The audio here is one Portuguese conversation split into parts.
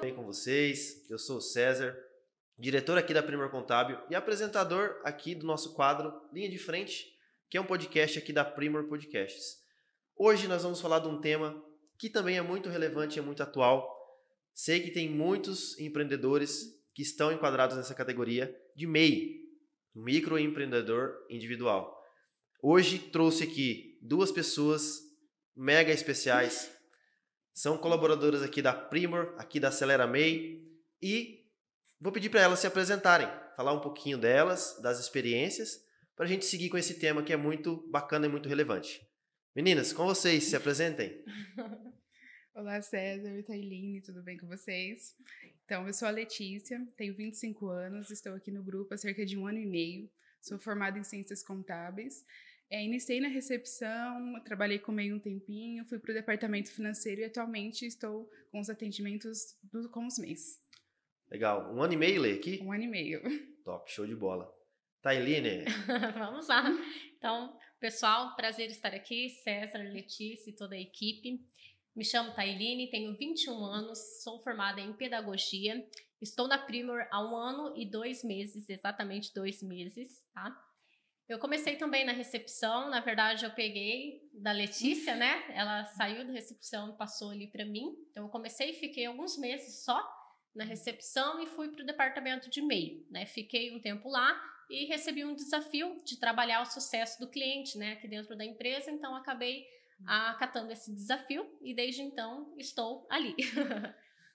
Bem com vocês, eu sou o César, diretor aqui da Primor Contábil e apresentador aqui do nosso quadro Linha de Frente, que é um podcast aqui da Primor Podcasts. Hoje nós vamos falar de um tema que também é muito relevante e é muito atual. Sei que tem muitos empreendedores que estão enquadrados nessa categoria de MEI, microempreendedor individual. Hoje trouxe aqui duas pessoas mega especiais. São colaboradoras aqui da Primor, aqui da Acelera MEI, e vou pedir para elas se apresentarem, falar um pouquinho delas, das experiências, para a gente seguir com esse tema que é muito bacana e muito relevante. Meninas, com vocês, se apresentem. Olá, César e Tailine, tudo bem com vocês? Então, eu sou a Letícia, tenho 25 anos, estou aqui no grupo há cerca de 1 ano e meio, sou formada em Ciências Contábeis. Iniciei na recepção, trabalhei com MEI um tempinho, fui para o departamento financeiro e atualmente estou com os atendimentos com os MEIs. Legal. 1 ano e meio, Lê, aqui? 1 ano e meio. Top, show de bola. Tailine. Vamos lá. Então, pessoal, prazer estar aqui, César, Letícia e toda a equipe. Me chamo Tailine, tenho 21 anos, sou formada em Pedagogia, estou na Primor há 1 ano e 2 meses, exatamente 2 meses, tá? Eu comecei também na recepção, na verdade eu peguei da Letícia, né? Ela saiu da recepção e passou ali para mim. Então eu comecei e fiquei alguns meses só na recepção e fui para o departamento de MEI, né? Fiquei um tempo lá e recebi um desafio de trabalhar o sucesso do cliente, né? Aqui dentro da empresa, então acabei acatando esse desafio e desde então estou ali.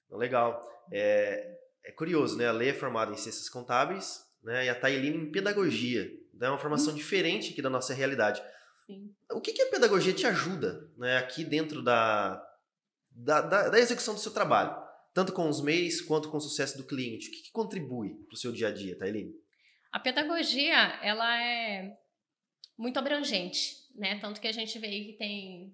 Legal. É curioso, né? A Lê é formada em Ciências Contábeis, né? E a Tailine em Pedagogia. Então é uma formação diferente aqui da nossa realidade. Sim. O que a pedagogia te ajuda, né, aqui dentro da execução do seu trabalho? Tanto com os MEIs quanto com o sucesso do cliente. O que contribui para o seu dia a dia, Tailine? A pedagogia, ela é muito abrangente, né? Tanto que a gente vê que tem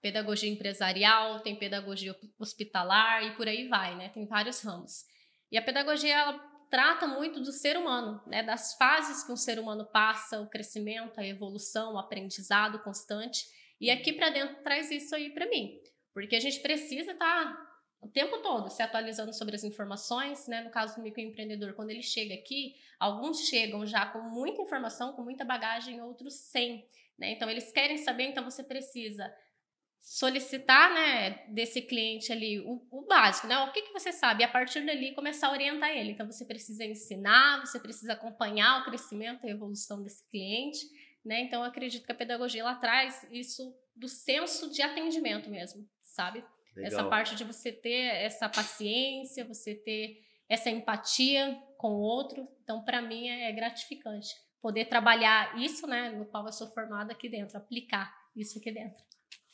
pedagogia empresarial, tem pedagogia hospitalar e por aí vai, né? Tem vários ramos. E a pedagogia, ela trata muito do ser humano, né? Das fases que um ser humano passa, o crescimento, a evolução, o aprendizado constante. E aqui para dentro traz isso aí para mim, porque a gente precisa estar o tempo todo se atualizando sobre as informações, né? No caso do microempreendedor, quando ele chega aqui, alguns chegam já com muita informação, com muita bagagem, outros sem, né? Então eles querem saber, então você precisa solicitar, né, desse cliente ali o básico, né? O que você sabe? E a partir dali começar a orientar ele. Então você precisa ensinar, você precisa acompanhar o crescimento e a evolução desse cliente, né? Então eu acredito que a pedagogia ela traz isso do senso de atendimento mesmo, sabe? Legal. Essa parte de você ter essa paciência, você ter essa empatia com o outro. Então para mim é gratificante poder trabalhar isso, né, no qual eu sou formada aqui dentro, aplicar isso aqui dentro.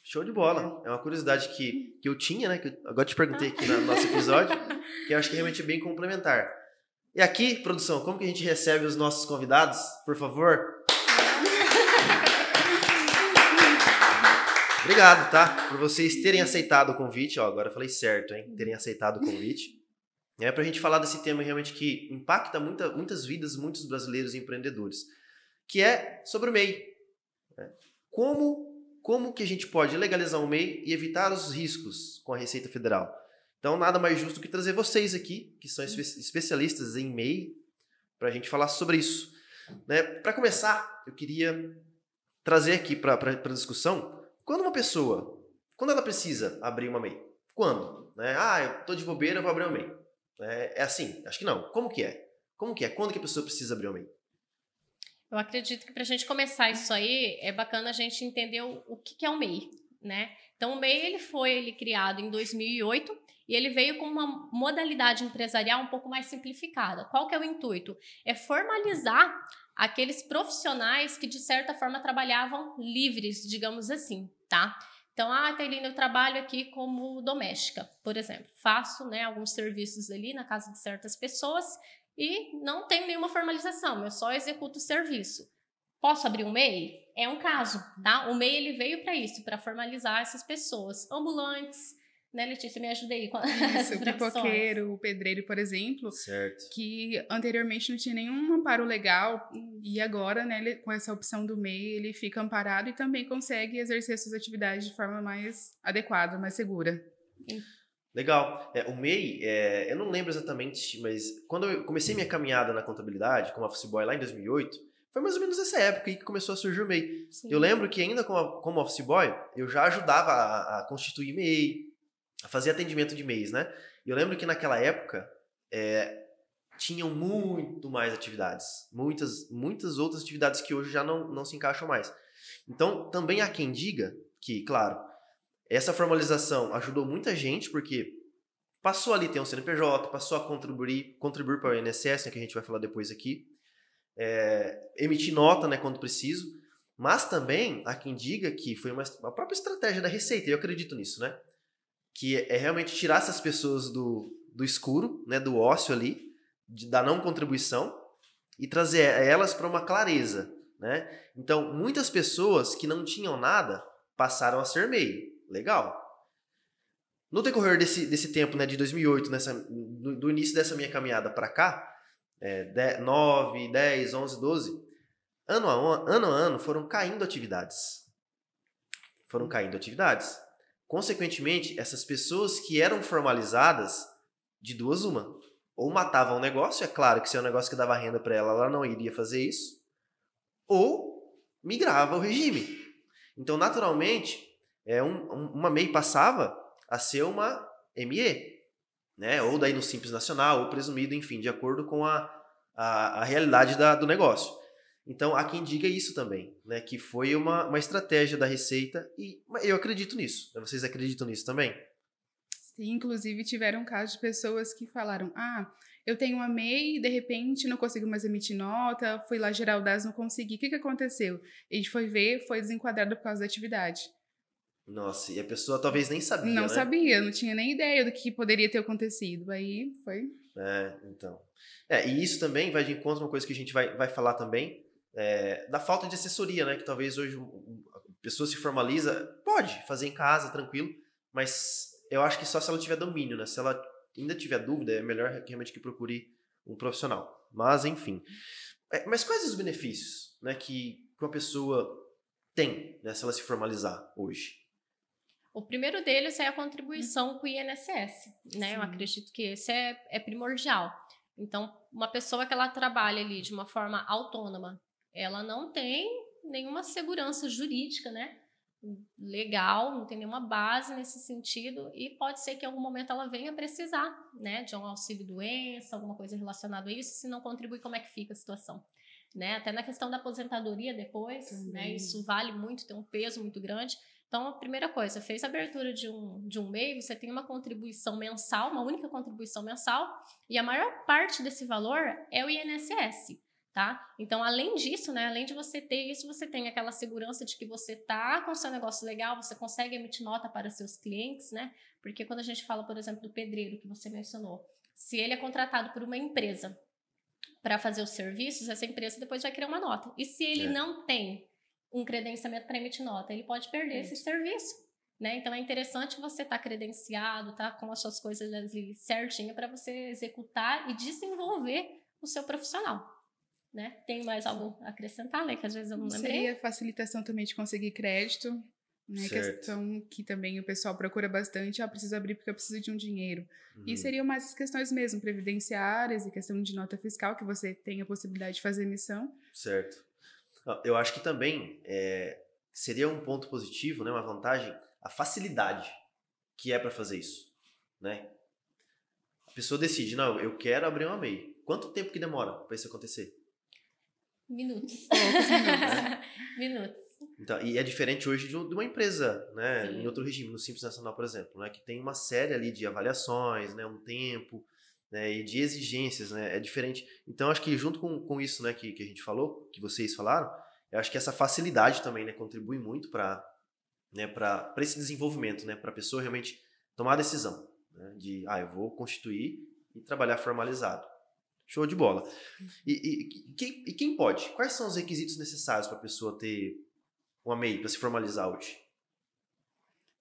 Show de bola. É uma curiosidade que eu tinha, né? Que eu agora te perguntei aqui no nosso episódio, que eu acho que realmente é bem complementar. E aqui, produção, como que a gente recebe os nossos convidados? Por favor. Obrigado, tá? Por vocês terem aceitado o convite. Ó, agora eu falei certo, hein? Terem aceitado o convite. É pra gente falar desse tema realmente que impacta muitas vidas, muitos brasileiros empreendedores. Que é sobre o MEI. Como que a gente pode legalizar o MEI e evitar os riscos com a Receita Federal? Então, nada mais justo que trazer vocês aqui, que são especialistas em MEI, para a gente falar sobre isso. Né? Para começar, eu queria trazer aqui para a discussão, quando ela precisa abrir uma MEI? Quando? Né? Eu estou de bobeira, eu vou abrir uma MEI. É assim? Acho que não. Como que é? Quando que a pessoa precisa abrir uma MEI? Eu acredito que para a gente começar isso aí, é bacana a gente entender o que é o MEI, né? Então, o MEI ele foi criado em 2008 e ele veio com uma modalidade empresarial um pouco mais simplificada. Qual que é o intuito? É formalizar aqueles profissionais que, de certa forma, trabalhavam livres, digamos assim, tá? Então, Tailine, eu trabalho aqui como doméstica, por exemplo. Faço, né, alguns serviços ali na casa de certas pessoas e não tenho nenhuma formalização, eu só executo o serviço. Posso abrir um MEI? É um caso, tá? O MEI ele veio para isso, para formalizar essas pessoas. Ambulantes, né, Letícia? Me ajuda aí com isso, o pipoqueiro, o pedreiro, por exemplo. Certo. Que anteriormente não tinha nenhum amparo legal e agora, né, com essa opção do MEI, ele fica amparado e também consegue exercer suas atividades de forma mais adequada, mais segura. Legal. O MEI, eu não lembro exatamente, mas quando eu comecei minha caminhada na contabilidade, como office boy lá em 2008, foi mais ou menos essa época aí que começou a surgir o MEI. Sim. Eu lembro que ainda como office boy, eu já ajudava a constituir MEI, a fazer atendimento de MEIs, né? E eu lembro que naquela época tinham muito mais atividades. Muitas outras atividades que hoje já não se encaixam mais. Então, também há quem diga que, claro, essa formalização ajudou muita gente, porque passou ali a ter um CNPJ, passou a contribuir para o INSS, né, que a gente vai falar depois aqui, emitir nota, né, quando preciso, mas também há quem diga que foi uma própria estratégia da Receita, e eu acredito nisso, né, que é realmente tirar essas pessoas do escuro, né, do ócio ali, da não contribuição, e trazer elas para uma clareza, né? Então, muitas pessoas que não tinham nada passaram a ser MEI. Legal. No decorrer desse tempo, né, de 2008, do início dessa minha caminhada para cá, 9, 10, 11, 12, ano a ano foram caindo atividades. Consequentemente, essas pessoas que eram formalizadas, de duas uma, ou matavam o negócio, é claro que se é um negócio que dava renda para ela, ela não iria fazer isso, ou migrava o regime. Então, naturalmente, uma MEI passava a ser uma ME, né? Ou daí no Simples Nacional, ou presumido, enfim, de acordo com a realidade do negócio. Então, há quem diga isso também, né? Que foi uma estratégia da Receita, e eu acredito nisso. Vocês acreditam nisso também? Sim, inclusive tiveram casos de pessoas que falaram, eu tenho uma MEI e de repente não consigo mais emitir nota, fui lá gerar o DAS, não consegui. O que aconteceu? A gente foi ver, foi desenquadrado por causa da atividade. Nossa, e a pessoa talvez nem sabia, não né? sabia, não tinha nem ideia do que poderia ter acontecido. Aí foi... Então. E isso também vai de encontro a uma coisa que a gente vai falar também, da falta de assessoria, né? Que talvez hoje a pessoa se formaliza, pode fazer em casa, tranquilo, mas eu acho que só se ela tiver domínio, né? Se ela ainda tiver dúvida, é melhor realmente que procure um profissional. Mas, enfim. Mas quais os benefícios, né, que uma pessoa tem, né, se ela se formalizar hoje? O primeiro deles é a contribuição com o INSS, né? Sim. Eu acredito que esse é primordial. Então, uma pessoa que ela trabalha ali de uma forma autônoma, ela não tem nenhuma segurança jurídica, né? Legal, não tem nenhuma base nesse sentido, e pode ser que em algum momento ela venha precisar, né, de um auxílio-doença, alguma coisa relacionada a isso. Se não contribui, como é que fica a situação, né? Até na questão da aposentadoria depois, né, isso vale muito, tem um peso muito grande. Então, a primeira coisa, fez a abertura de um MEI, você tem uma contribuição mensal, uma única contribuição mensal, e a maior parte desse valor é o INSS. Tá? Então, além disso, né, além de você ter isso, você tem aquela segurança de que você tá com o seu negócio legal, você consegue emitir nota para seus clientes, né? Porque quando a gente fala, por exemplo, do pedreiro que você mencionou, se ele é contratado por uma empresa para fazer os serviços, essa empresa depois vai criar uma nota. E se ele não tem um credenciamento para emitir nota, ele pode perder esse serviço, né? Então, é interessante você estar credenciado, tá com as suas coisas ali certinho para você executar e desenvolver o seu profissional. Né? Tem mais algo a acrescentar, né? Que às vezes eu não lembrei. Seria a facilitação também de conseguir crédito, né? Questão que também o pessoal procura bastante. Preciso abrir porque eu preciso de um dinheiro. E seriam mais questões mesmo, previdenciárias e questão de nota fiscal, que você tem a possibilidade de fazer emissão. Certo. Eu acho que também seria um ponto positivo, né? Uma vantagem, a facilidade que é para fazer isso, né? A pessoa decide, não, eu quero abrir uma MEI. Quanto tempo que demora para isso acontecer? Minutos. Minutos. Então, e é diferente hoje de uma empresa, né, em outro regime, no Simples Nacional, por exemplo, né, que tem uma série ali de avaliações, né, um tempo, né, e de exigências, né, é diferente. Então, acho que junto com isso, né, que a gente falou, que vocês falaram, eu acho que essa facilidade também, né, contribui muito para esse desenvolvimento, né, para a pessoa realmente tomar a decisão, né, de, eu vou constituir e trabalhar formalizado. Show de bola. E quem pode? Quais são os requisitos necessários para a pessoa ter uma MEI, para se formalizar hoje?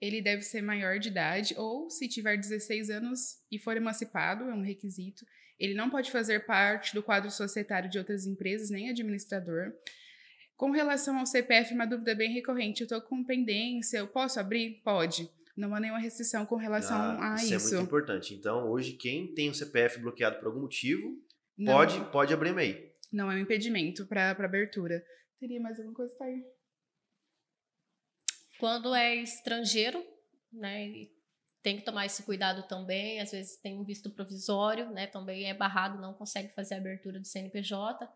Ele deve ser maior de idade ou, se tiver 16 anos e for emancipado, é um requisito. Ele não pode fazer parte do quadro societário de outras empresas, nem administrador. Com relação ao CPF, uma dúvida bem recorrente. Eu estou com pendência, eu posso abrir? Pode. não há nenhuma restrição com relação a isso. isso. É muito importante. Então, hoje, quem tem o CPF bloqueado por algum motivo, Não, pode abrir MEI. não é um impedimento para abertura. Teria mais alguma coisa, Thay? Quando é estrangeiro, né, tem que tomar esse cuidado também. Às vezes tem um visto provisório, né, também é barrado, não consegue fazer a abertura do CNPJ.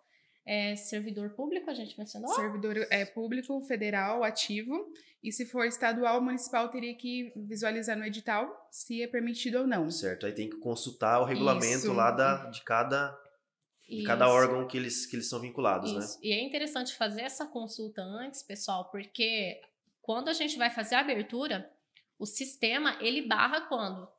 Servidor público, a gente mencionou? Servidor público, federal, ativo. E se for estadual, municipal, teria que visualizar no edital se é permitido ou não. Certo, aí tem que consultar o regulamento lá de cada órgão que eles são vinculados, né? E é interessante fazer essa consulta antes, pessoal, porque quando a gente vai fazer a abertura, o sistema, ele barra quando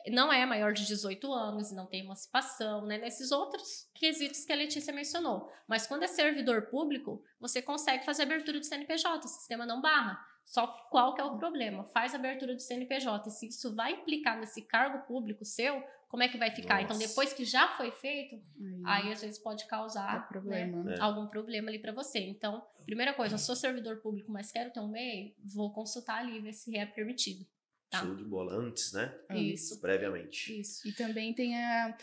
não é maior de 18 anos, não tem emancipação, né? Nesses outros quesitos que a Letícia mencionou. Mas quando é servidor público, você consegue fazer a abertura do CNPJ, o sistema não barra. Só qual que é o problema? Faz a abertura do CNPJ. E se isso vai implicar nesse cargo público seu, como é que vai ficar? Então, depois que já foi feito, aí às vezes pode causar problema. Né, algum problema ali para você. Então, primeira coisa, eu sou servidor público, mas quero ter um MEI, vou consultar ali e ver se é permitido. Tá. Show de bola. Antes, né? Isso. Previamente. Isso. E também tem a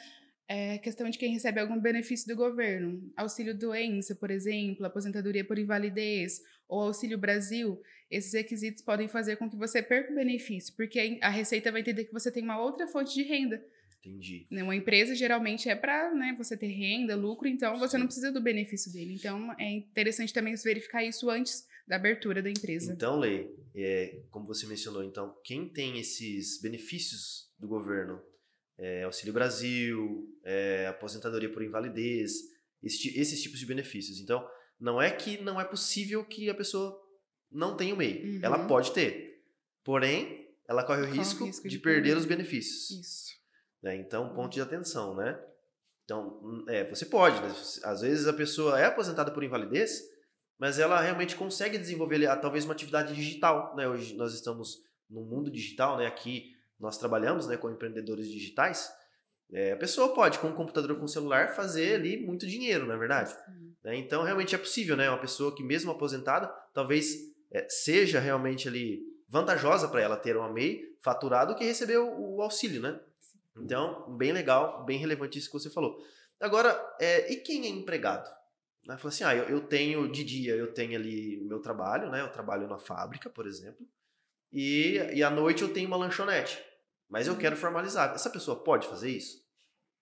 questão de quem recebe algum benefício do governo. Auxílio doença, por exemplo, aposentadoria por invalidez ou Auxílio Brasil. Esses requisitos podem fazer com que você perca o benefício, porque a Receita vai entender que você tem uma outra fonte de renda. Entendi. Uma empresa geralmente é para você ter renda, lucro, então você não precisa do benefício dele. Então é interessante também verificar isso antes da abertura da empresa. Então, Lei, como você mencionou, então, quem tem esses benefícios do governo, Auxílio Brasil, aposentadoria por invalidez, esses tipos de benefícios. Então, não é que não é possível que a pessoa não tenha o MEI. Uhum. Ela pode ter. Porém, ela corre o risco de perder os benefícios. Isso. Então, ponto de atenção, né? Então, você pode, né? Às vezes a pessoa é aposentada por invalidez, mas ela realmente consegue desenvolver talvez uma atividade digital, né? Hoje nós estamos no mundo digital, né? Aqui nós trabalhamos, né, com empreendedores digitais. A pessoa pode, com um computador ou com um celular, fazer ali muito dinheiro, não é verdade? Então, realmente é possível, né? Uma pessoa que mesmo aposentada, talvez seja realmente ali vantajosa para ela ter uma MEI faturado que receber o auxílio, né? Então, bem legal, bem relevante isso que você falou. Agora, e quem é empregado? Né? Fala assim, eu tenho de dia, eu tenho ali o meu trabalho, né? Eu trabalho na fábrica, por exemplo, e à noite eu tenho uma lanchonete, mas eu quero formalizar. Essa pessoa pode fazer isso?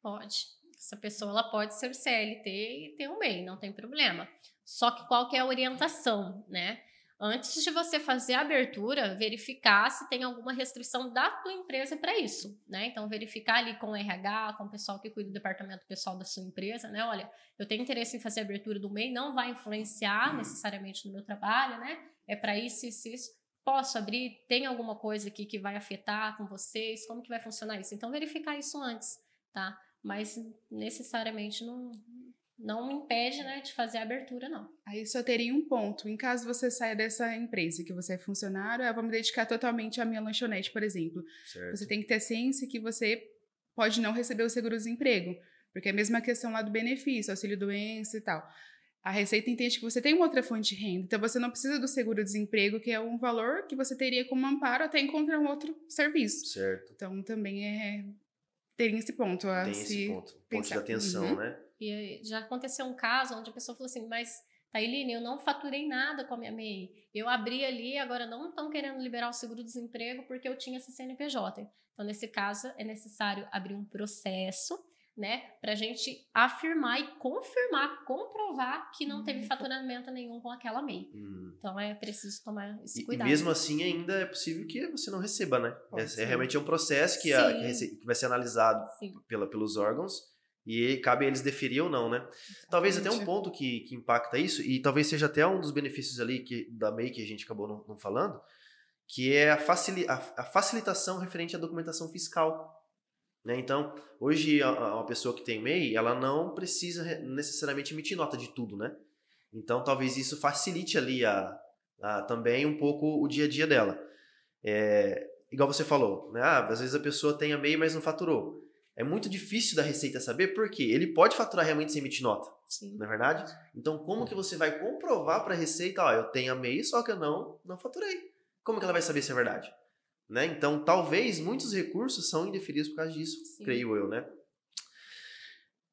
Pode. Essa pessoa ela pode ser CLT e ter um MEI, não tem problema. Só que qual que é a orientação, né? Antes de você fazer a abertura, verificar se tem alguma restrição da tua empresa para isso, né? Então, verificar ali com o RH, com o pessoal que cuida do departamento pessoal da sua empresa, né? Olha, eu tenho interesse em fazer a abertura do MEI, não vai influenciar necessariamente no meu trabalho, né? É para isso, isso, isso. Posso abrir? Tem alguma coisa aqui que vai afetar com vocês? Como que vai funcionar isso? Então, verificar isso antes, tá? Mas, necessariamente, não impede, né, de fazer a abertura, não. Aí só teria um ponto. Em caso você saia dessa empresa, que você é funcionário, eu vou me dedicar totalmente à minha lanchonete, por exemplo. Certo. Você tem que ter ciência que você pode não receber o seguro-desemprego, porque é a mesma questão lá do benefício, auxílio-doença e tal. A Receita entende que você tem uma outra fonte de renda, então você não precisa do seguro-desemprego, que é um valor que você teria como amparo até encontrar um outro serviço. Certo. Então também tem esse ponto a tem se esse ponto pensar. de atenção, né? E já aconteceu um caso onde a pessoa falou assim, mas Tailine, eu não faturei nada com a minha MEI. Eu abri ali, agora não estão querendo liberar o seguro-desemprego porque eu tinha esse CNPJ. Então, nesse caso, é necessário abrir um processo, né, pra gente afirmar e confirmar, comprovar que não teve faturamento nenhum com aquela MEI. Então, é preciso tomar esse cuidado. E mesmo assim, ainda é possível que você não receba, né? Realmente é um processo que vai ser analisado pelos órgãos e cabe a eles deferir ou não, né? Talvez até um ponto que impacta isso, e talvez seja até um dos benefícios ali da MEI que a gente acabou não falando, que é a facilitação referente à documentação fiscal. Né? Então, hoje, uma pessoa que tem MEI, ela não precisa necessariamente emitir nota de tudo, né? Então, talvez isso facilite ali também um pouco o dia a dia dela. Igual você falou, né? Às vezes a pessoa tem a MEI, mas não faturou. É muito difícil da Receita saber por quê. Ele pode faturar realmente sem emitir nota, não é verdade? Então, como que você vai comprovar para a Receita, eu tenho a MEI, só que eu não faturei? Como que ela vai saber se é verdade? né? Então, talvez muitos recursos são indeferidos por causa disso, Sim. creio eu, né?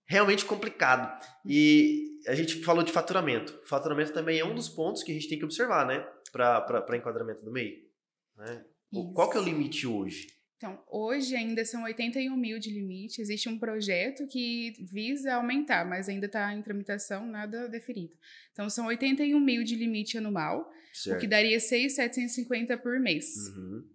Realmente complicado. E a gente falou de faturamento. Faturamento também é um dos pontos que a gente tem que observar, né? Para enquadramento do MEI. Né? Qual que é o limite hoje? Então, hoje ainda são 81 mil de limite. Existe um projeto que visa aumentar, mas ainda está em tramitação, nada definido. Então, são 81 mil de limite anual, Certo. o que daria 6.750 por mês. Uhum.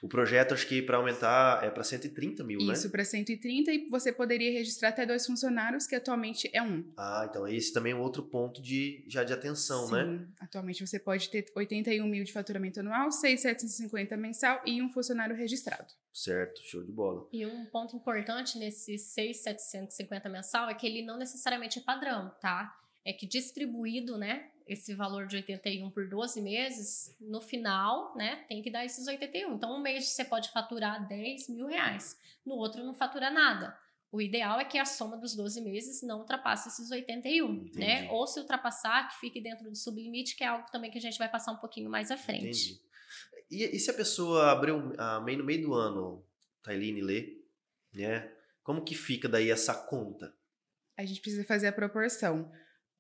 O projeto, acho que para aumentar é para 130 mil, né? Isso, para 130, e você poderia registrar até 2 funcionários, que atualmente é 1. Ah, então esse também é um outro ponto já de atenção, né? Sim, atualmente você pode ter 81 mil de faturamento anual, 6.750 mensal e 1 funcionário registrado. Certo, show de bola. E um ponto importante nesse 6.750 mensal é que ele não necessariamente é padrão, tá? É que distribuído, né, esse valor de 81 por 12 meses, no final, né, tem que dar esses 81. Então, um mês você pode faturar 10 mil reais, no outro não fatura nada. O ideal é que a soma dos 12 meses não ultrapasse esses 81, Entendi. né? Ou se ultrapassar, que fique dentro do sublimite, que é algo também que a gente vai passar um pouquinho mais à frente. Entendi. E se a pessoa abriu a MEI no meio do ano, Tailine, Lê, né? Como que fica daí essa conta? A gente precisa fazer a proporção.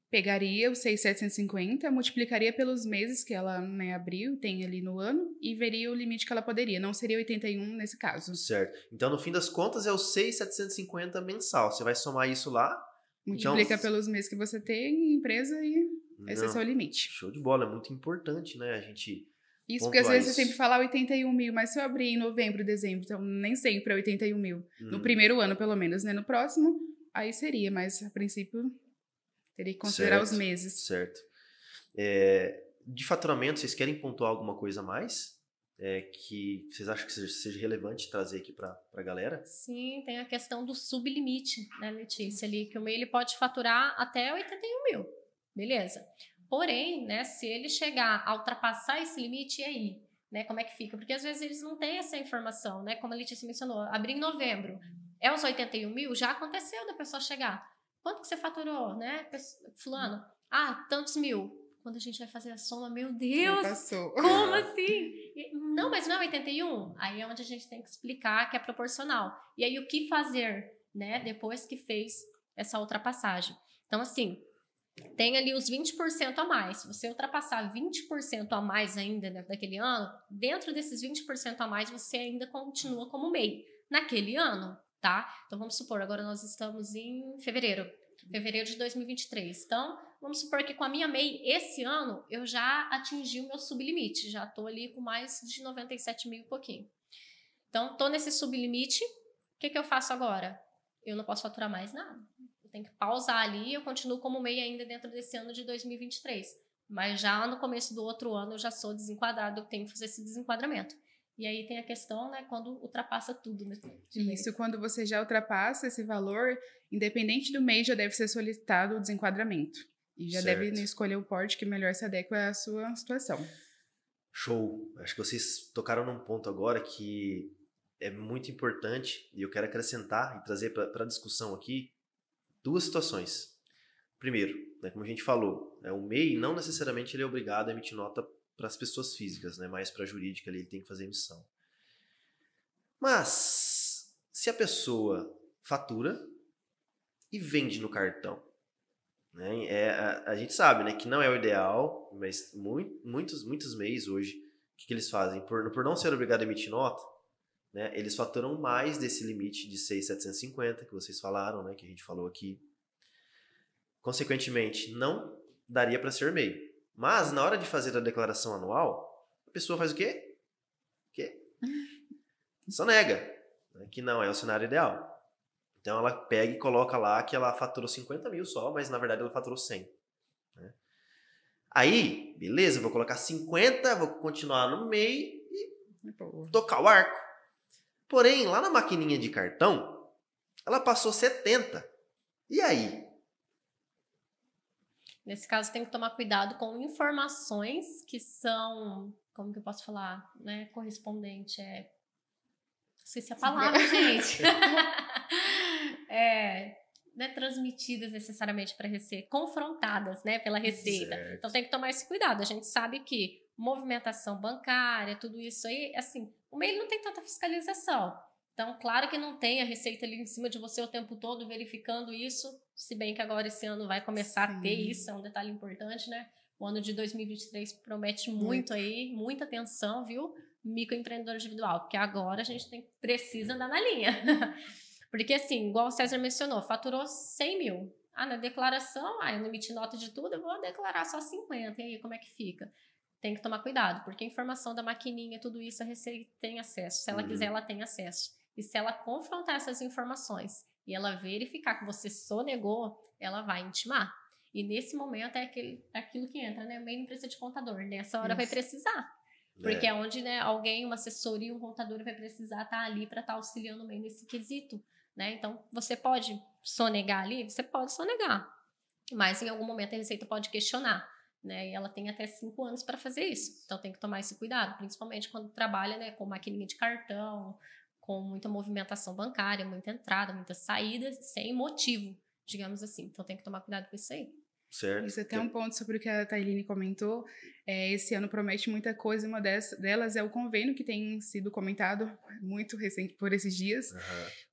Pegaria os 6.750, multiplicaria pelos meses que ela, né, abriu, tem ali no ano, e veria o limite que ela poderia. Não seria 81 nesse caso. Certo. Então, no fim das contas, é o 6.750 mensal. Você vai somar isso lá. Multiplica então, pelos meses que você tem em empresa e esse é o seu não, limite. show de bola. É muito importante, né? A gente Isso porque às pontuar vezes você isso. sempre fala 81 mil, mas se eu abrir em novembro, dezembro, então nem sempre é 81 mil. No primeiro ano, pelo menos, né? No próximo, aí seria, mas a princípio teria que considerar os meses. Certo. De faturamento, vocês querem pontuar alguma coisa a mais? Que vocês acham que seja relevante trazer aqui para a galera? Sim, tem a questão do sublimite, né, Letícia? Ali, que o MEI ele pode faturar até 81 mil. Beleza. Porém, né, se ele chegar a ultrapassar esse limite, e aí? Né, como é que fica? Porque às vezes eles não têm essa informação, né? Como a Letícia mencionou, abrir em novembro. É os 81 mil? Já aconteceu da pessoa chegar. Quanto que você faturou, né? Fulano? Ah, tantos mil. Quando a gente vai fazer a soma, meu Deus! Passou. Como assim? Não, mas não é 81? Aí é onde a gente tem que explicar que é proporcional. E aí o que fazer, né? Depois que fez essa ultrapassagem. Então, assim, tem ali os 20% a mais. Se você ultrapassar 20% a mais ainda daquele ano, dentro desses 20% a mais, você ainda continua como MEI naquele ano, tá? Então, vamos supor, agora nós estamos em fevereiro de 2023. Então, vamos supor que com a minha MEI, esse ano, eu já atingi o meu sublimite. Já estou ali com mais de 97 mil e pouquinho. Então, estou nesse sublimite. O que eu faço agora? Eu não posso faturar mais nada. Eu tenho que pausar ali, eu continuo como MEI ainda dentro desse ano de 2023. Mas já no começo do outro ano eu já sou desenquadrado, eu tenho que fazer esse desenquadramento. E aí tem a questão, né, quando ultrapassa tudo, né? Isso, quando você já ultrapassa esse valor, independente do mês, já deve ser solicitado o desenquadramento. E já deve escolher o porte que melhor se adequa à sua situação. Show! Acho que vocês tocaram num ponto agora que é muito importante e eu quero acrescentar e trazer para a discussão aqui duas situações. Primeiro, né, como a gente falou, o MEI não necessariamente ele é obrigado a emitir nota para as pessoas físicas, né, mas para a jurídica ali, ele tem que fazer emissão. Mas, se a pessoa fatura e vende no cartão, né, a gente sabe, né, que não é o ideal, mas muitos MEIs hoje, o que eles fazem? Por não ser obrigado a emitir nota, né, eles faturam mais desse limite de 6.750 que vocês falaram, né, que a gente falou aqui. Consequentemente, não daria para ser MEI. Mas, na hora de fazer a declaração anual, a pessoa faz o quê? Só nega, né, que não é o cenário ideal. Então, ela pega e coloca lá que ela faturou 50 mil só, mas, na verdade, ela faturou 100. Né? Aí, beleza, vou colocar 50, vou continuar no MEI e tocar o arco. Porém, lá na maquininha de cartão, ela passou 70. E aí? Nesse caso, tem que tomar cuidado com informações que são, como que eu posso falar, né, correspondente, não sei se é a palavra, gente. Não é transmitidas necessariamente para Receita, confrontadas, né, pela Receita. Certo. Então, tem que tomar esse cuidado. A gente sabe que movimentação bancária, tudo isso aí, assim, O MEI não tem tanta fiscalização. Então, claro que não tem a Receita ali em cima de você o tempo todo verificando isso, se bem que agora esse ano vai começar a ter isso, é um detalhe importante, né? O ano de 2023 promete muito aí, muita atenção, viu? Microempreendedor individual, porque agora a gente precisa andar na linha. Porque assim, igual o César mencionou, faturou 100 mil. Na declaração, eu não emiti nota de tudo, eu vou declarar só 50. E aí, como é que fica? Tem que tomar cuidado, porque a informação da maquininha, tudo isso, a Receita tem acesso. Se ela quiser, ela tem acesso. E se ela confrontar essas informações e ela verificar que você sonegou, ela vai intimar. E nesse momento é aquilo que entra, né? O MEI não precisa de contador. Nessa hora vai precisar. Porque é onde, né, alguém, uma assessoria, um contador vai precisar estar ali para estar auxiliando o MEI nesse quesito. Né? Então, você pode sonegar ali? Você pode sonegar. Mas em algum momento a Receita pode questionar. Né? E ela tem até 5 anos para fazer isso. Então, tem que tomar esse cuidado. Principalmente quando trabalha, né, com maquininha de cartão, com muita movimentação bancária, muita entrada, muitas saídas, sem motivo, digamos assim. Então, tem que tomar cuidado com isso aí. Certo. Isso é até um ponto sobre o que a Tailine comentou. Esse ano promete muita coisa, uma delas é o convênio que tem sido comentado muito recente por esses dias,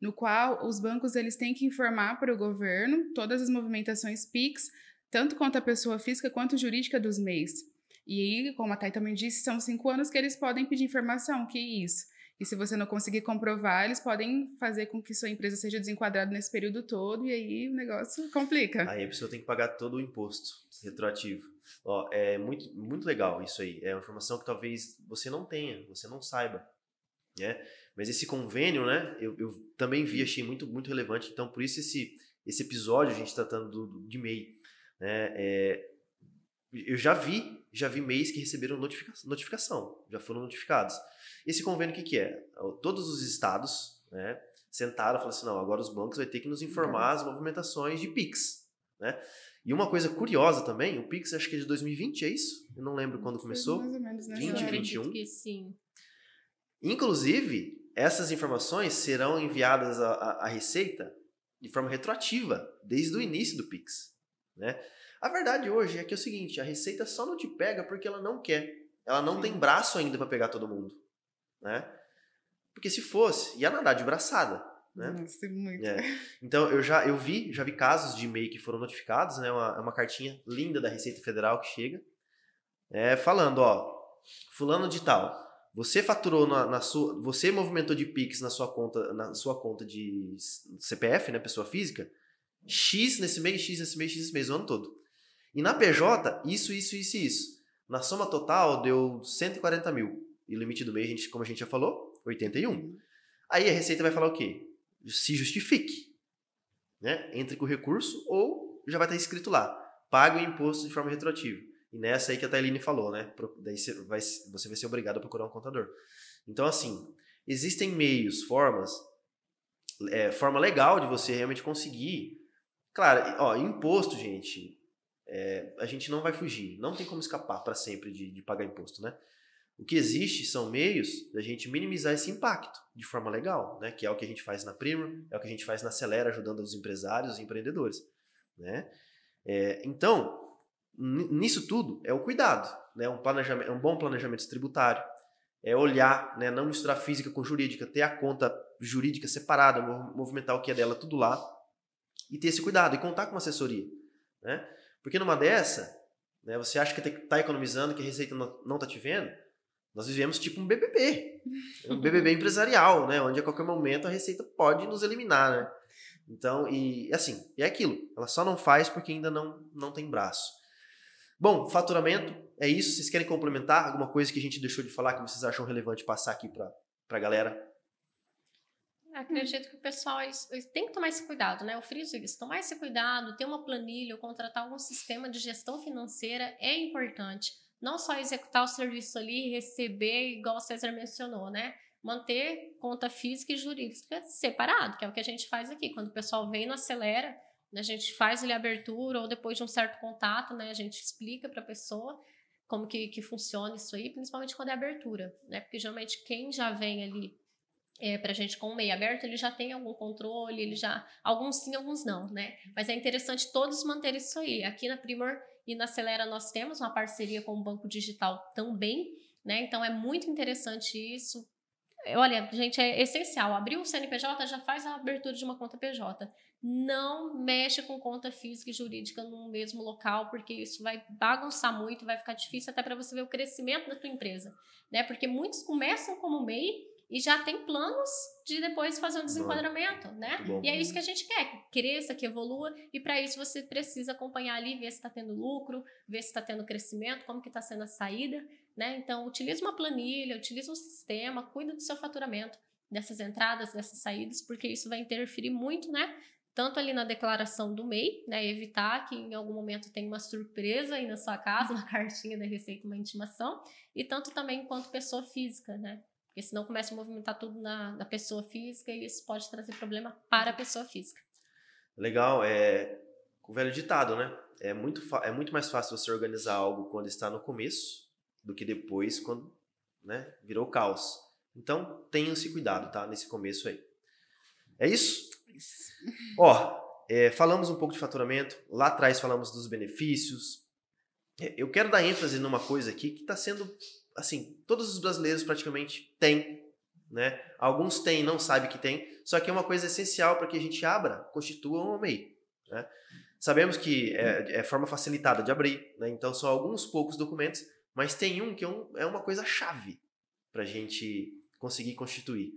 no qual os bancos eles têm que informar para o governo todas as movimentações PIX, tanto quanto a pessoa física quanto jurídica dos MEIs. E aí, como a Thay também disse, são 5 anos que eles podem pedir informação, que é isso. E se você não conseguir comprovar, eles podem fazer com que sua empresa seja desenquadrada nesse período todo, e aí o negócio complica. Aí a pessoa tem que pagar todo o imposto retroativo. Ó, é muito, muito legal isso aí. É uma informação que talvez você não tenha, você não saiba. Né? Mas esse convênio, né, eu também vi, achei muito, muito relevante. Então, por isso esse episódio, a gente tratando de MEI. Né, eu já vi MEIs que receberam notificação, já foram notificados. Esse convênio, o que é? Todos os estados, né, sentaram e falaram assim, não, agora os bancos vão ter que nos informar as movimentações de PIX. Né? E uma coisa curiosa também, o PIX acho que é de 2020, é isso? Eu não lembro quando começou. Mais ou menos, né? 2021. Que sim. Inclusive, essas informações serão enviadas à Receita de forma retroativa, desde o início do PIX. Né? A verdade hoje é que é o seguinte, a Receita só não te pega porque ela não quer. Ela não tem braço ainda para pegar todo mundo. Né? Porque se fosse, ia nadar de braçada. Né? Nossa, muito. Então, eu já vi casos de MEI que foram notificados, né? Uma cartinha linda da Receita Federal que chega, falando, ó, fulano de tal, você faturou você movimentou de PIX na sua conta de CPF, né, pessoa física, X nesse mês, X nesse mês, X nesse mês, o ano todo. E na PJ, isso. Na soma total, deu 140 mil. E o limite do mês, como a gente já falou, 81. Aí a Receita vai falar o quê? Se justifique. Né? Entre com o recurso ou já vai estar escrito lá. Pague o imposto de forma retroativa. E nessa aí que a Tailine falou, né? Daí você vai ser obrigado a procurar um contador. Então, assim, existem meios, formas, forma legal de você realmente conseguir. Claro, ó, imposto, gente, a gente não vai fugir. Não tem como escapar para sempre de pagar imposto, né? O que existe são meios da gente minimizar esse impacto de forma legal, né? Que é o que a gente faz na Primor, é o que a gente faz na Acelera, ajudando os empresários, os empreendedores. Né? Então, nisso tudo é o cuidado, né? Um bom planejamento tributário, é olhar, né? Não misturar física com jurídica, ter a conta jurídica separada, movimentar o que é dela tudo lá e ter esse cuidado e contar com uma assessoria. Né? Porque numa dessa, né, você acha que está economizando, que a Receita não está te vendo. Nós vivemos tipo um BBB empresarial, né? Onde a qualquer momento a Receita pode nos eliminar, né? Então, é aquilo. Ela só não faz porque ainda não tem braço. Bom, faturamento, é isso. Vocês querem complementar alguma coisa que a gente deixou de falar que vocês acham relevante passar aqui para a galera? Acredito que o pessoal tem que tomar esse cuidado, né? Eu friso isso, tomar esse cuidado, ter uma planilha, ou contratar algum sistema de gestão financeira é importante. Não só executar o serviço ali, receber, igual o César mencionou, né? Manter conta física e jurídica separado, que é o que a gente faz aqui. Quando o pessoal vem no Acelera, né, a gente faz ali a abertura, ou depois de um certo contato, né, a gente explica para a pessoa como que funciona isso aí, principalmente quando é abertura, né? Porque geralmente quem já vem ali pra gente com o MEI aberto, ele já tem algum controle, alguns sim, alguns não, né? Mas é interessante todos manterem isso aí. Aqui na Primor e na Acelera nós temos uma parceria com o Banco Digital também, né? Então é muito interessante isso. Olha, gente, é essencial. Abrir um CNPJ, já faz a abertura de uma conta PJ. Não mexe com conta física e jurídica no mesmo local, porque isso vai bagunçar muito, vai ficar difícil até para você ver o crescimento da tua empresa, né? Porque muitos começam como MEI e já tem planos de depois fazer um desenquadramento, né? E é isso que a gente quer, que cresça, que evolua, e para isso você precisa acompanhar ali, ver se está tendo lucro, ver se está tendo crescimento, como que está sendo a saída, né? Então, utilize uma planilha, utilize um sistema, cuida do seu faturamento, dessas entradas, dessas saídas, porque isso vai interferir muito, né? Tanto ali na declaração do MEI, né? Evitar que em algum momento tenha uma surpresa aí na sua casa, uma cartinha da Receita, uma intimação, e tanto também enquanto pessoa física, né? Porque senão começa a movimentar tudo na pessoa física e isso pode trazer problema para a pessoa física. Legal, o velho ditado, né? É muito mais fácil você organizar algo quando está no começo do que depois, quando, né, virou caos. Então, tenham-se cuidado, tá? Nesse começo aí. É isso? Ó, falamos um pouco de faturamento. Lá atrás falamos dos benefícios. Eu quero dar ênfase numa coisa aqui que está sendo, assim, todos os brasileiros praticamente têm, né? Alguns têm e não sabem que tem, só que é uma coisa essencial para que a gente constitua um MEI, né? Sabemos que é forma facilitada de abrir, né? Então são alguns poucos documentos, mas tem um que é uma coisa chave para a gente conseguir constituir,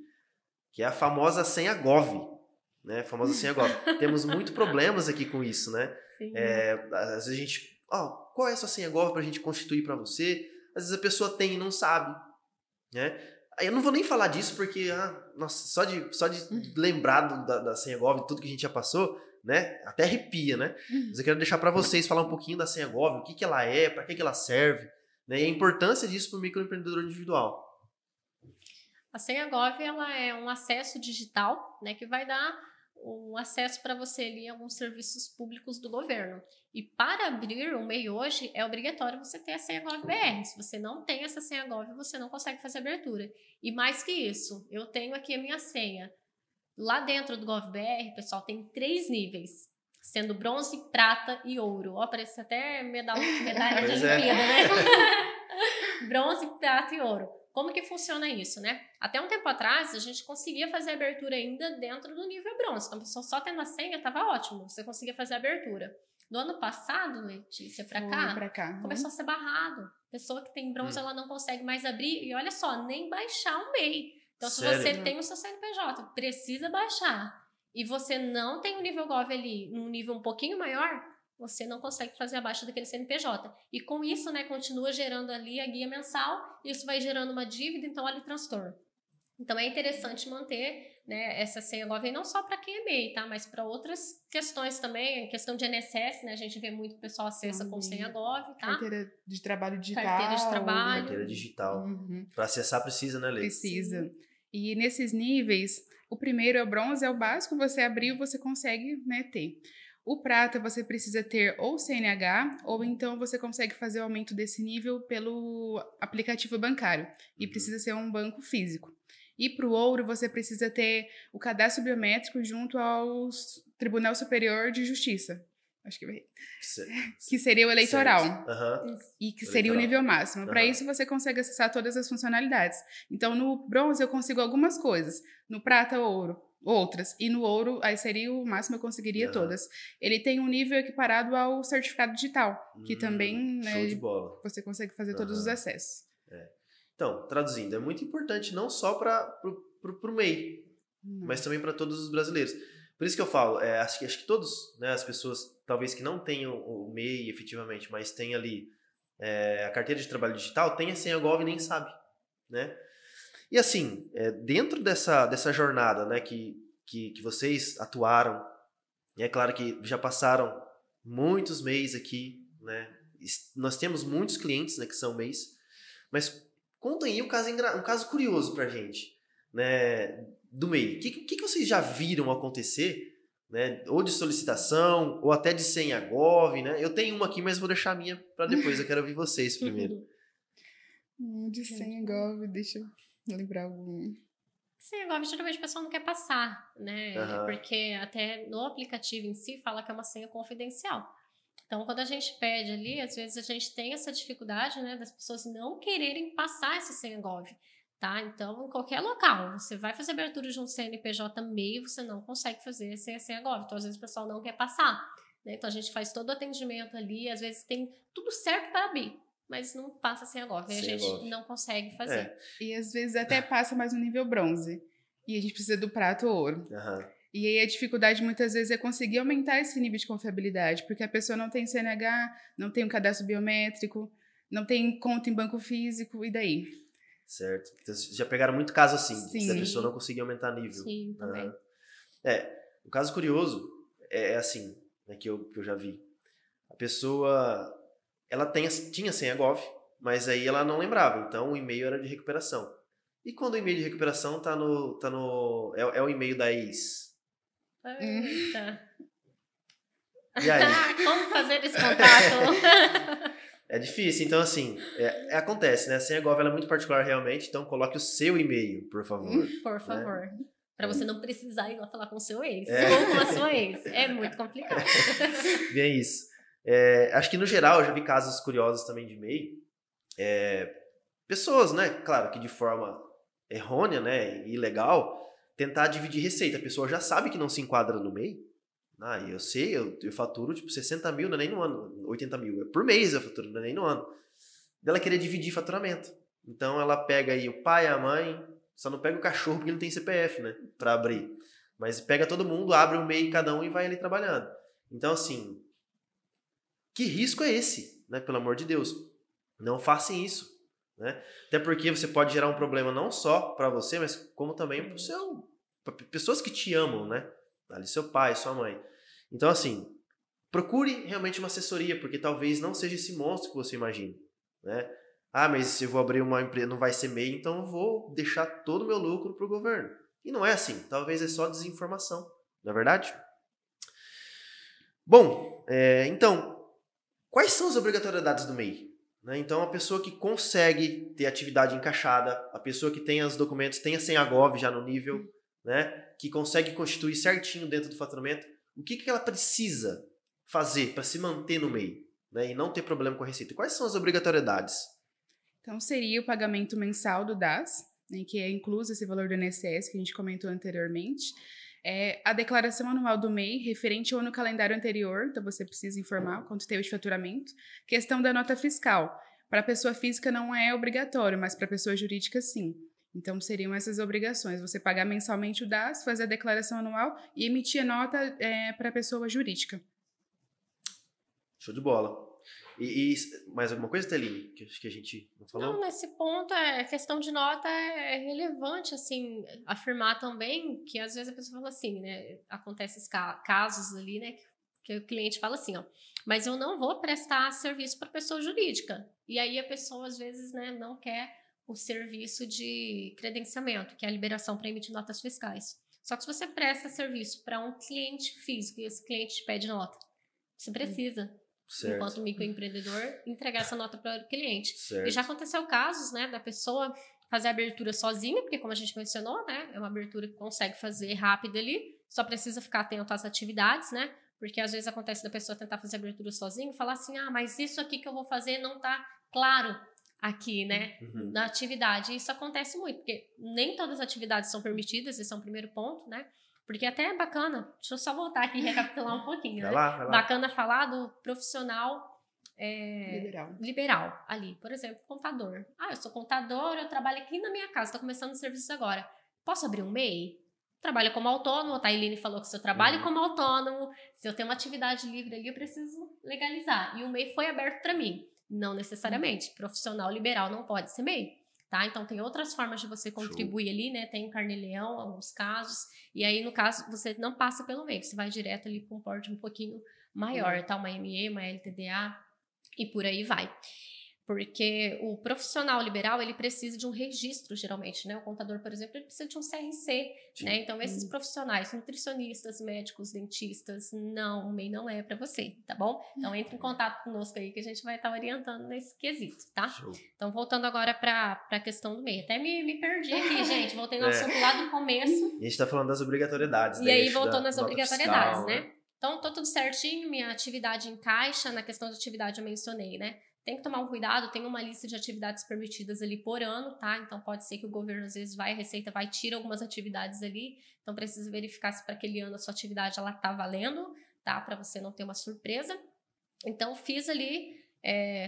que é a famosa senha GOV, né? A famosa senha GOV. Temos muitos problemas aqui com isso, né? Às vezes a gente, qual é a sua senha GOV para a gente constituir para você? Às vezes a pessoa tem e não sabe, né? Eu não vou nem falar disso porque, nossa, só de lembrar da senha GOV, tudo que a gente já passou, né? Até arrepia, né? Mas eu quero deixar para vocês falar um pouquinho da senha GOV, o que ela é, para que ela serve, né? E a importância disso para o microempreendedor individual. A senha GOV, ela é um acesso digital, né, que vai dar um acesso para você ali a alguns serviços públicos do governo. E para abrir um MEI hoje, é obrigatório você ter a senha GOV-BR. Se você não tem essa senha GOV, você não consegue fazer abertura. E mais que isso, eu tenho aqui a minha senha. Lá dentro do GOV-BR, pessoal, tem 3 níveis, sendo bronze, prata e ouro. Ó, parece até medalha de Olimpíada, né? Bronze, prata e ouro. Como que funciona isso, né? Até um tempo atrás, a gente conseguia fazer a abertura ainda dentro do nível bronze. Então, a pessoa só tendo a senha estava ótimo, você conseguia fazer a abertura. Do ano passado, Letícia, pra cá, começou a ser barrado. Pessoa que tem bronze, ela não consegue mais abrir. E olha só, nem baixar um MEI. Então, Sério? Se você tem o seu CNPJ, precisa baixar, e você não tem o nível GOV ali, num nível um pouquinho maior, você não consegue fazer abaixo daquele CNPJ. E com isso, né, continua gerando ali a guia mensal, e isso vai gerando uma dívida, então olha o transtorno. Então é interessante manter, né, essa senha GOV não só para quem é MEI, tá? Mas para outras questões também, questão de INSS, né? A gente vê muito que o pessoal acessa com senha GOV, tá? Carteira de trabalho digital. Carteira digital. Para acessar precisa, né, Lê? Precisa. E nesses níveis, o primeiro é o bronze, é o básico, você abriu, você consegue, né, ter. O prata você precisa ter ou CNH, ou então você consegue fazer o aumento desse nível pelo aplicativo bancário. E precisa ser um banco físico. E para o ouro, você precisa ter o cadastro biométrico junto ao Tribunal Superior de Justiça. Acho que seria o eleitoral. E que seria o nível máximo. Para isso, você consegue acessar todas as funcionalidades. Então, no bronze, eu consigo algumas coisas. No prata, ouro, outras. E no ouro, aí seria o máximo, eu conseguiria todas. Ele tem um nível equiparado ao certificado digital, que também, né, show de bola. Você consegue fazer todos os acessos. Então, traduzindo, é muito importante não só para o MEI, mas também para todos os brasileiros. Por isso que eu falo, acho que todos, né, as pessoas, talvez que não tenham o MEI efetivamente, mas tem ali a carteira de trabalho digital, tem a senha GOV e nem sabe, né? E assim, dentro dessa jornada, né, que vocês atuaram, é claro que já passaram muitos MEIs aqui, né? Nós temos muitos clientes, né, que são MEIs, mas contem aí um caso curioso pra gente, né, do MEI. O que vocês já viram acontecer, né, ou de solicitação, ou até de senha GOV, né? Eu tenho uma aqui, mas vou deixar a minha para depois, eu quero ouvir vocês primeiro. De senha GOV, deixa eu lembrar algum. Senha GOV, geralmente o pessoal não quer passar, né? Porque até no aplicativo em si fala que é uma senha confidencial. Então, quando a gente pede ali, às vezes a gente tem essa dificuldade, né, das pessoas não quererem passar essa senha GOV. tá? Então, em qualquer local, você vai fazer abertura de um CNPJ MEI, você não consegue fazer sem a senha Gov. Então, às vezes, o pessoal não quer passar, né? Então, a gente faz todo o atendimento ali, às vezes tem tudo certo para abrir, mas não passa sem a Gov. Aí a gente não consegue fazer. E às vezes até passa mais no nível bronze. E a gente precisa do prato ouro. E aí a dificuldade muitas vezes é conseguir aumentar esse nível de confiabilidade, porque a pessoa não tem CNH, não tem um cadastro biométrico, não tem conta em banco físico, e daí? Certo. Então, já pegaram muito caso assim, Sim. da pessoa não conseguir aumentar nível. Sim, também. Um caso curioso é assim, né, que eu já vi. A pessoa, ela tinha senha Gov, mas aí ela não lembrava, então o e-mail era de recuperação. E quando o e-mail de recuperação é o e-mail da ex. Eita. E aí? Como fazer esse contato? É difícil, então assim, acontece, né? A senha Gov ela é muito particular realmente, então coloque o seu e-mail, por favor. Por favor. Né? Pra você não precisar ir lá falar com o seu ex. Ou com a sua ex. É muito complicado. Bem isso. Acho que no geral eu já vi casos curiosos também de e-mail. Pessoas, né? Claro que de forma errônea, né? Ilegal, tentar dividir receita. A pessoa já sabe que não se enquadra no MEI. Eu sei, eu faturo tipo 60 mil, não é nem no ano, 80 mil. Por mês eu faturo, não é nem no ano. Dela querer dividir faturamento. Então ela pega aí o pai, a mãe, só não pega o cachorro porque ele não tem CPF, né? Pra abrir. Mas pega todo mundo, abre um MEI cada um e vai ali trabalhando. Então assim, que risco é esse, né? Pelo amor de Deus. Não façam isso, né? Até porque você pode gerar um problema não só para você, mas como também para pessoas que te amam, né? Ali seu pai, sua mãe. Então assim, procure realmente uma assessoria, porque talvez não seja esse monstro que você imagina, né? Mas se eu vou abrir uma empresa, não vai ser MEI, então eu vou deixar todo o meu lucro pro governo. E não é assim, talvez é só desinformação, não é verdade? Bom, então, quais são as obrigatoriedades do MEI? Então, a pessoa que consegue ter atividade encaixada, a pessoa que tem os documentos, tem a senha Gov já no nível, né, que consegue constituir certinho dentro do faturamento, o que ela precisa fazer para se manter no MEI, né, e não ter problema com a receita? Quais são as obrigatoriedades? Então, seria o pagamento mensal do DAS, né, que é incluso esse valor do INSS que a gente comentou anteriormente. A declaração anual do MEI referente ao ano calendário anterior, então você precisa informar quanto teve de faturamento. Questão da nota fiscal. Para a pessoa física não é obrigatório, mas para a pessoa jurídica sim. Então seriam essas obrigações, você pagar mensalmente o DAS, fazer a declaração anual e emitir a nota para a pessoa jurídica. Show de bola. E mais alguma coisa, Teline, que a gente não falou? Não, nesse ponto, a questão de nota é relevante, assim, afirmar também que às vezes a pessoa fala assim, né, acontece esses casos ali, né, que o cliente fala assim, ó, mas eu não vou prestar serviço para pessoa jurídica. E aí a pessoa, às vezes, né, não quer o serviço de credenciamento, que é a liberação para emitir notas fiscais. Só que se você presta serviço para um cliente físico e esse cliente te pede nota, você precisa... Certo. Enquanto microempreendedor, entregar essa nota para o cliente. Certo. E já aconteceu casos, né, da pessoa fazer a abertura sozinha, porque como a gente mencionou, né, é uma abertura que consegue fazer rápido ali, só precisa ficar atento às atividades, né, porque às vezes acontece da pessoa tentar fazer a abertura sozinha e falar assim, mas isso aqui que eu vou fazer não tá claro aqui, né, na atividade. E isso acontece muito, porque nem todas as atividades são permitidas, esse é o primeiro ponto, né, porque até é bacana, deixa eu só voltar aqui e recapitular um pouquinho, vai né? lá. Bacana falar do profissional liberal ali. Por exemplo, contador. Eu sou contador, eu trabalho aqui na minha casa, tô começando o serviço agora. Posso abrir um MEI? Trabalho como autônomo, a Tailine falou que se eu trabalho como autônomo, se eu tenho uma atividade livre ali, eu preciso legalizar. E o MEI foi aberto para mim. Não necessariamente. Profissional liberal não pode ser MEI. Tá? Então, tem outras formas de você contribuir ali, né? Tem o Carnê-Leão, alguns casos. E aí, no caso, você não passa pelo MEI. Você vai direto ali para um porte um pouquinho maior, tá? Uma ME, uma LTDA e por aí vai. Porque o profissional liberal, ele precisa de um registro, geralmente, né? O contador, por exemplo, ele precisa de um CRC, né? Então, esses profissionais, nutricionistas, médicos, dentistas, o MEI não é para você, tá bom? Então, entre em contato conosco aí que a gente vai estar orientando nesse quesito, tá? Show. Então, voltando agora para a questão do MEI. Até me perdi aqui, gente. Voltei no assunto lá do começo. E a gente tá falando das obrigatoriedades. E aí, voltou nas nota obrigatoriedades, fiscal, né? Então, tô tudo certinho, minha atividade encaixa. Na questão de atividade eu mencionei, né? tem que tomar um cuidado, tem uma lista de atividades permitidas ali por ano, tá? Então pode ser que o governo às vezes a Receita vai tirar algumas atividades ali, então precisa verificar se para aquele ano a sua atividade ela tá valendo, tá? Para você não ter uma surpresa. Então fiz ali,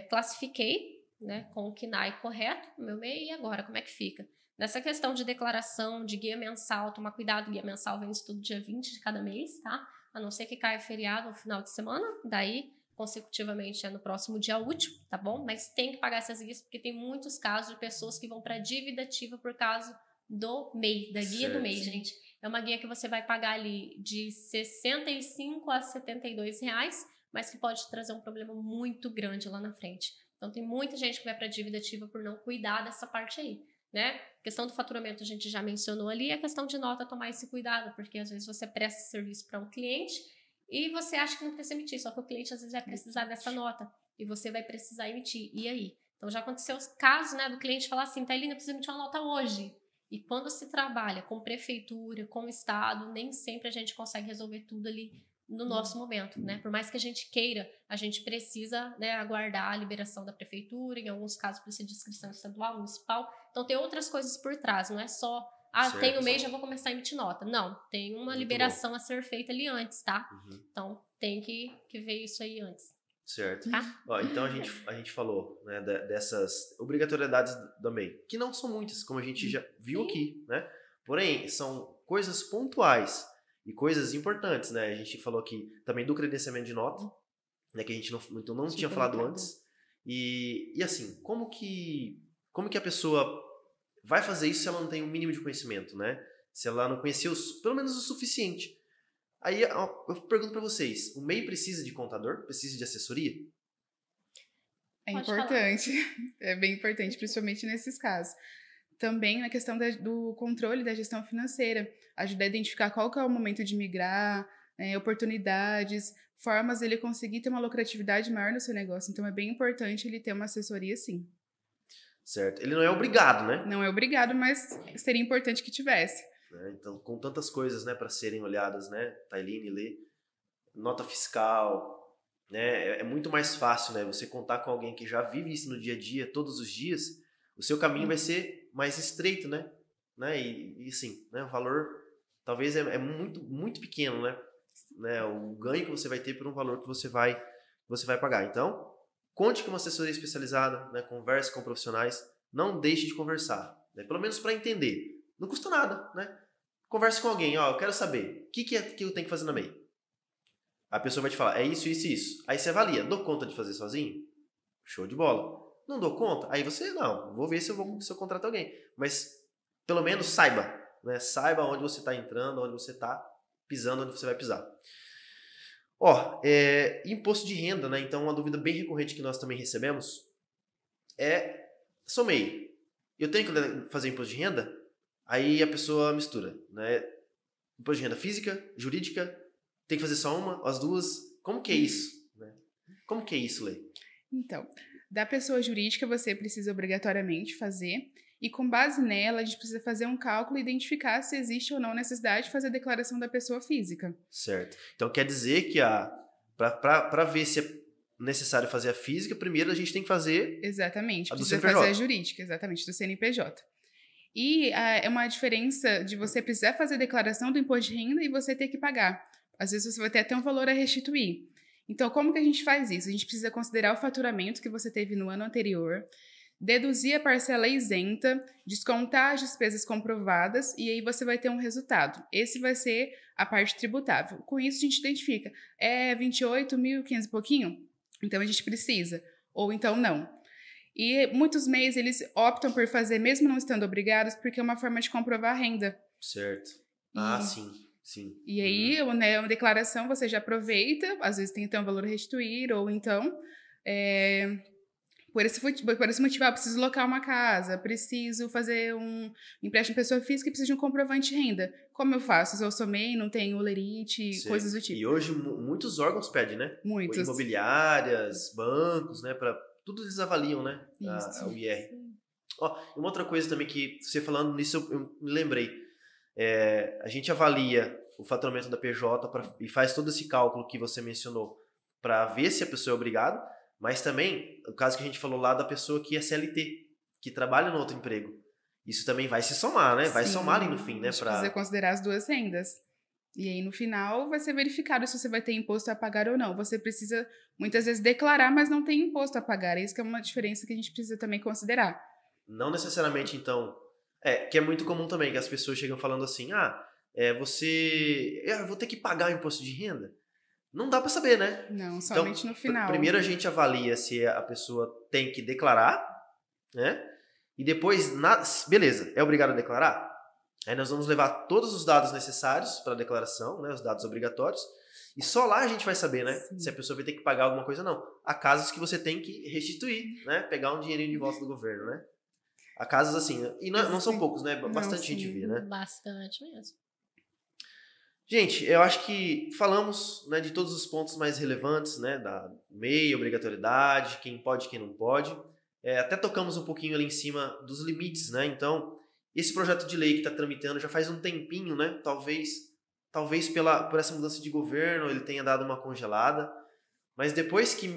classifiquei, né, com o KNAI correto, o meu MEI, e agora como é que fica? Nessa questão de declaração, de guia mensal, tomar cuidado, guia mensal vence tudo dia 20 de cada mês, tá? A não ser que caia feriado no final de semana, daí consecutivamente no próximo dia útil, tá bom? Mas tem que pagar essas guias, porque tem muitos casos de pessoas que vão para dívida ativa por causa do MEI, da guia do MEI, gente. É uma guia que você vai pagar ali de R$ 65 a R$ 72, mas que pode trazer um problema muito grande lá na frente. Então tem muita gente que vai para dívida ativa por não cuidar dessa parte aí, né? A questão do faturamento a gente já mencionou ali, a questão de nota, tomar esse cuidado, porque às vezes você presta serviço para um cliente e você acha que não precisa emitir, só que o cliente às vezes vai precisar dessa nota e você vai precisar emitir. E aí? Então já aconteceu os casos, né, do cliente falar assim, Thailina, eu preciso emitir uma nota hoje. E quando se trabalha com prefeitura, com estado, nem sempre a gente consegue resolver tudo ali no nosso momento, né? Por mais que a gente queira, a gente precisa, né, aguardar a liberação da prefeitura, em alguns casos precisa de inscrição estadual, municipal. Então tem outras coisas por trás, não é só tem o mês, já vou começar a emitir nota. Não, tem uma liberação a ser feita ali antes, tá? Então tem que ver isso aí antes. Certo. Tá? Ó, então a gente falou, né, dessas obrigatoriedades do MEI, que não são muitas, como a gente já viu aqui, né? Porém, são coisas pontuais e coisas importantes, né? A gente falou aqui também do credenciamento de nota, né, que a gente não tinha falado antes. E assim, como que a pessoa vai fazer isso se ela não tem um mínimo de conhecimento, né? Se ela não conheceu pelo menos o suficiente. Aí eu pergunto para vocês, o MEI precisa de contador? Precisa de assessoria? É importante, é bem importante, principalmente nesses casos. Também na questão do controle da gestão financeira, ajuda a identificar qual que é o momento de migrar, oportunidades, formas dele conseguir ter uma lucratividade maior no seu negócio. Então é bem importante ele ter uma assessoria, sim. Certo. Ele não é obrigado, né? Não é obrigado, mas seria importante que tivesse. Então, com tantas coisas, né, para serem olhadas, né, Thailina, Lê, nota fiscal, né, é muito mais fácil, né, você contar com alguém que já vive isso no dia a dia, todos os dias, o seu caminho vai ser mais estreito, né, e sim, né, o valor talvez é muito, muito pequeno, né, o ganho que você vai ter por um valor que você vai pagar. Então, conte com uma assessoria especializada, né, converse com profissionais, não deixe de conversar, né, pelo menos para entender. Não custa nada, né? Converse com alguém, eu quero saber, o que eu tenho que fazer na MEI? A pessoa vai te falar, é isso, isso e isso. Aí você avalia, dou conta de fazer sozinho? Show de bola. Não dou conta? Aí você, não, vou ver se eu contrato alguém. Mas, pelo menos, saiba, né? Saiba onde você está entrando, onde você está pisando, onde você vai pisar. Imposto de renda, né? Então, uma dúvida bem recorrente que nós também recebemos sou MEI, eu tenho que fazer imposto de renda? Aí a pessoa mistura, né? Imposto de renda física, jurídica, tem que fazer só uma, as duas. Como que é isso? Né? Como que é isso, Lê? Então, da pessoa jurídica você precisa obrigatoriamente fazer, e com base nela a gente precisa fazer um cálculo e identificar se existe ou não necessidade de fazer a declaração da pessoa física. Certo. Então quer dizer que para ver se é necessário fazer a física, primeiro a gente tem que fazer exatamente, a do precisa CNPJ. fazer a jurídica, exatamente, do CNPJ. E é uma diferença de você precisar fazer a declaração do imposto de renda e você ter que pagar. Às vezes você vai ter até um valor a restituir. Então, como que a gente faz isso? A gente precisa considerar o faturamento que você teve no ano anterior, deduzir a parcela isenta, descontar as despesas comprovadas e aí você vai ter um resultado. Esse vai ser a parte tributável. Com isso, a gente identifica. É 28.500 e pouquinho? Então, a gente precisa. Ou então, não. E muitos MEIs, eles optam por fazer, mesmo não estando obrigados, porque é uma forma de comprovar a renda. Certo. Sim. E aí, né, uma declaração você já aproveita, às vezes tem até um valor a restituir, ou então, por esse motivo, eu preciso locar uma casa, preciso fazer um empréstimo de pessoa física e preciso de um comprovante de renda. Como eu faço? Eu sou MEI, não tenho olerite, coisas do tipo. E hoje muitos órgãos pedem, né? Muitos. Imobiliárias, bancos, né, tudo eles avaliam, né? O IR. Uma outra coisa também que você falando nisso, eu me lembrei. A gente avalia o faturamento da PJ e faz todo esse cálculo que você mencionou para ver se a pessoa é obrigada, Mas também, o caso que a gente falou lá da pessoa que é CLT, que trabalha no outro emprego. Isso também vai se somar, né? Vai somar ali no fim, né? A gente precisa considerar as duas rendas. E aí, no final, vai ser verificado se você vai ter imposto a pagar ou não. Você precisa, muitas vezes, declarar, mas não tem imposto a pagar. Isso que é uma diferença que a gente precisa também considerar. Não necessariamente, então... que é muito comum também, que as pessoas chegam falando assim, eu vou ter que pagar o imposto de renda? Não dá para saber, né? Não, somente então, no final. Primeiro a gente avalia se a pessoa tem que declarar, né? E depois, beleza, é obrigado a declarar? Aí nós vamos levar todos os dados necessários para a declaração, né, os dados obrigatórios, e só lá a gente vai saber, né, se a pessoa vai ter que pagar alguma coisa ou não. Há casos que você tem que restituir, né, pegar um dinheirinho de volta do governo, né? Há casos assim, né? E não são poucos, né? Bastante gente vê, né? Bastante mesmo. Gente, eu acho que falamos, né, de todos os pontos mais relevantes, né, da MEI, obrigatoriedade, quem pode e quem não pode. Até tocamos um pouquinho ali em cima dos limites, né? Então, esse projeto de lei que está tramitando já faz um tempinho, né? Talvez por essa mudança de governo ele tenha dado uma congelada. Mas depois que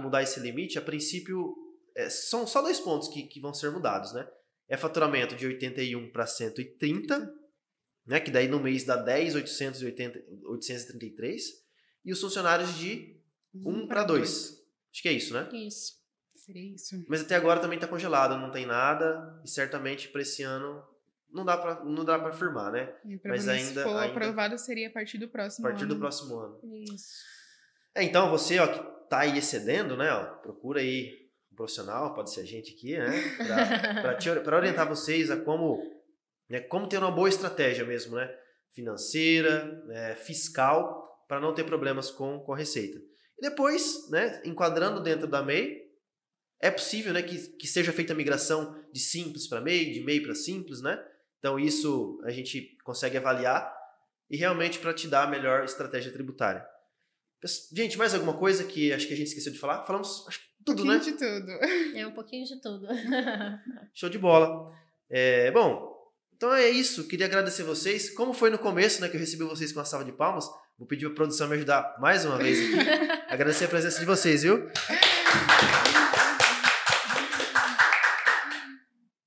mudar esse limite, a princípio, são só 2 pontos que vão ser mudados, né? É faturamento de 81 para 130, né? Que daí no mês dá 10.833. E os funcionários de 1 para 2. Acho que é isso, né? Isso. Seria isso. Mas até agora também está congelado, não tem nada. E certamente para esse ano não dá para afirmar, né? Mas ainda, se for aprovado, seria a partir do próximo ano. A partir do próximo ano. Isso. Então, você que está aí excedendo, né? Procura aí um profissional, pode ser a gente aqui, né? Para orientar vocês a como ter uma boa estratégia mesmo, né? Financeira, fiscal, para não ter problemas com a receita. E depois, né? Enquadrando dentro da MEI, é possível, né, que seja feita a migração de simples para MEI, de MEI para simples, né? Então isso a gente consegue avaliar e realmente para te dar a melhor estratégia tributária. Gente, mais alguma coisa que acho que a gente esqueceu de falar? Falamos acho que tudo, né? Um pouquinho de tudo. Um pouquinho de tudo. Show de bola. Bom, então é isso. Queria agradecer vocês. Como foi no começo, né, que eu recebi vocês com uma salva de palmas, vou pedir a produção me ajudar mais uma vez aqui. Agradecer a presença de vocês, viu?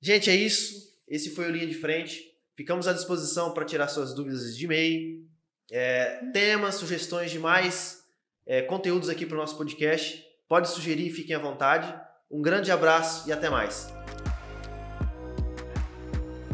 Gente, é isso. Esse foi o Linha de Frente. Ficamos à disposição para tirar suas dúvidas de e-mail, temas, sugestões de mais conteúdos aqui para o nosso podcast. Pode sugerir, fiquem à vontade. Um grande abraço e até mais.